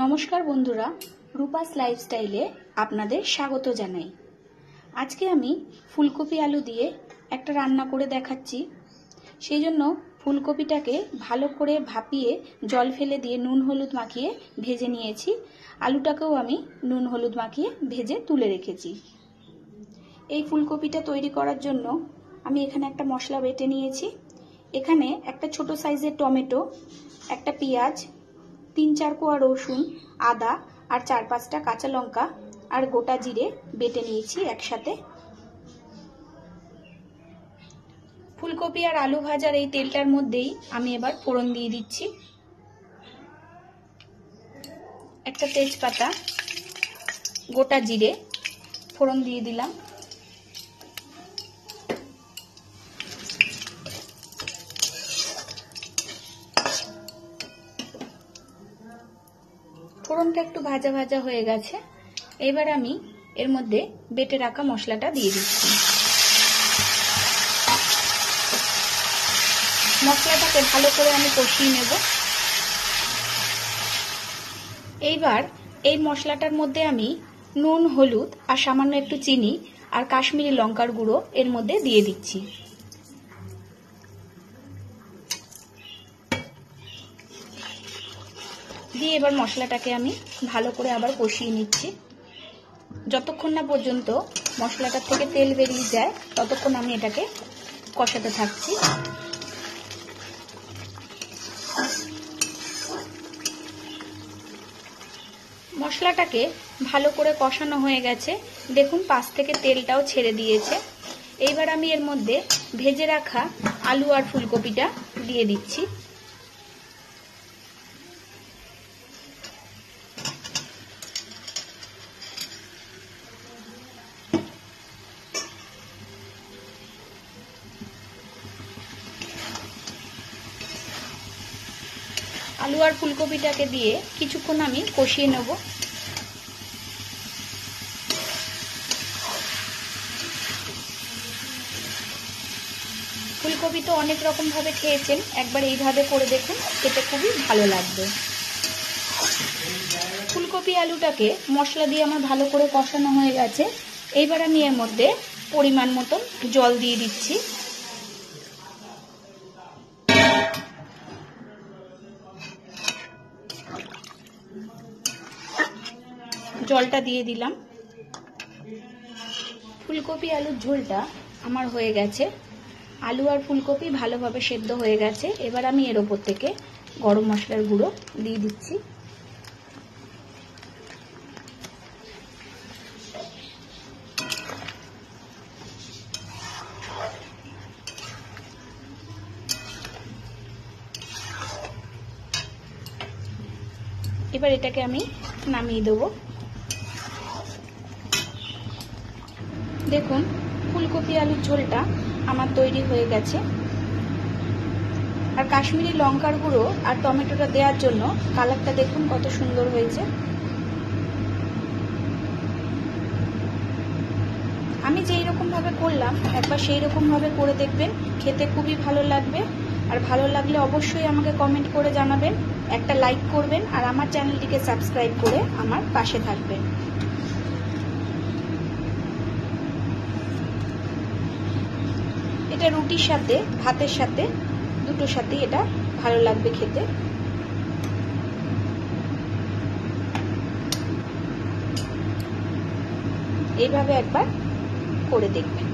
নমস্কার বন্ধুরা, রূপাস লাইফস্টাইলে আপনাদের স্বাগত জানাই। আজকে আমি ফুলকপি আলু দিয়ে একটা রান্না করে দেখাচ্ছি। সেই জন্য ফুলকপিটাকে ভালো করে ভাপিয়ে জল ফেলে দিয়ে নুন হলুদ মাখিয়ে ভেজে নিয়েছি। আলুটাকেও আমি নুন হলুদ মাখিয়ে ভেজে তুলে রেখেছি। এই ফুলকপিটা তৈরি করার জন্য আমি এখানে একটা মশলা বেটে নিয়েছি। এখানে একটা ছোট সাইজের টমেটো, একটা পেঁয়াজ, 3-4 কোয়া রসুন, আদা আর 4-5টা কাঁচা লঙ্কা আর গোটা জিরে বেটে নিয়েছি একসাথে। ফুলকপি আর আলু ভাজার এই তেলটার মধ্যেই আমি এবার ফোড়ন দিয়ে দিচ্ছি। একটা তেজপাতা, গোটা জিরে ফোড়ন দিয়ে দিলাম। ফোড়নটা একটু ভাজা ভাজা হয়ে গেছে। এবার আমি এর মধ্যে বেটে রাখা মশলাটা দিয়ে দিচ্ছি। মশলাটাকে ভালো করে আমি কষিয়ে নেব। এইবার এই মশলাটার মধ্যে আমি নুন, হলুদ আর সামান্য একটু চিনি আর কাশ্মীরি লঙ্কার গুঁড়ো এর মধ্যে দিয়ে দিচ্ছি। দিয়ে এবার মশলাটাকে আমি ভালো করে আবার কষিয়ে নিচ্ছি। যতক্ষণ না পর্যন্ত মশলাটার থেকে তেল বেরিয়ে যায় ততক্ষণ আমি এটাকে কষাতে থাকছি। মশলাটাকে ভালো করে কষানো হয়ে গেছে। দেখুন পাশ থেকে তেলটাও ছেড়ে দিয়েছে। এইবার আমি এর মধ্যে ভেজে রাখা আলু আর ফুলকপিটা দিয়ে দিচ্ছি। আলু আর ফুলকপিটাকে দিয়ে কিছুক্ষণ আমি কষিয়ে নেব। ফুলকপি তো অনেক রকম ভাবে খেয়েছেন, একবার এইভাবে করে দেখুন, খেতে খুবই ভালো লাগবে। ফুলকপি আলুটাকে মশলা দিয়ে আমার ভালো করে কষানো হয়ে গেছে। এইবার আমি এর মধ্যে পরিমাণ মতন জল দিয়ে দিচ্ছি। জলটা দিয়ে দিলাম। ফুলকপি আলুর ঝোলটা আমার হয়ে গেছে। আলু আর ফুলকপি ভালোভাবে সেদ্ধ হয়ে গেছে। এবার আমি এর ওপর থেকে গরম মশলার গুঁড়ো দিয়ে দিচ্ছি। এবার এটাকে আমি নামিয়ে দেবো। দেখুন ফুলকপি আলুর ঝোলটা আমার তৈরি হয়ে গেছে। আর কাশ্মীরি লঙ্কার গুঁড়ো আর টমেটোটা দেওয়ার জন্য কালারটা দেখুন কত সুন্দর হয়েছে। আমি যেই রকম ভাবে করলাম একবার সেই রকম ভাবে করে দেখবেন, খেতে খুবই ভালো লাগবে। আর ভালো লাগলে অবশ্যই আমাকে কমেন্ট করে জানাবেন, একটা লাইক করবেন আর আমার চ্যানেলটিকে সাবস্ক্রাইব করে আমার পাশে থাকবেন। এটা রুটির সাথে, ভাতের সাথে, দুটোর সাথেই এটা ভালো লাগবে খেতে। এইভাবে একবার করে দেখবেন।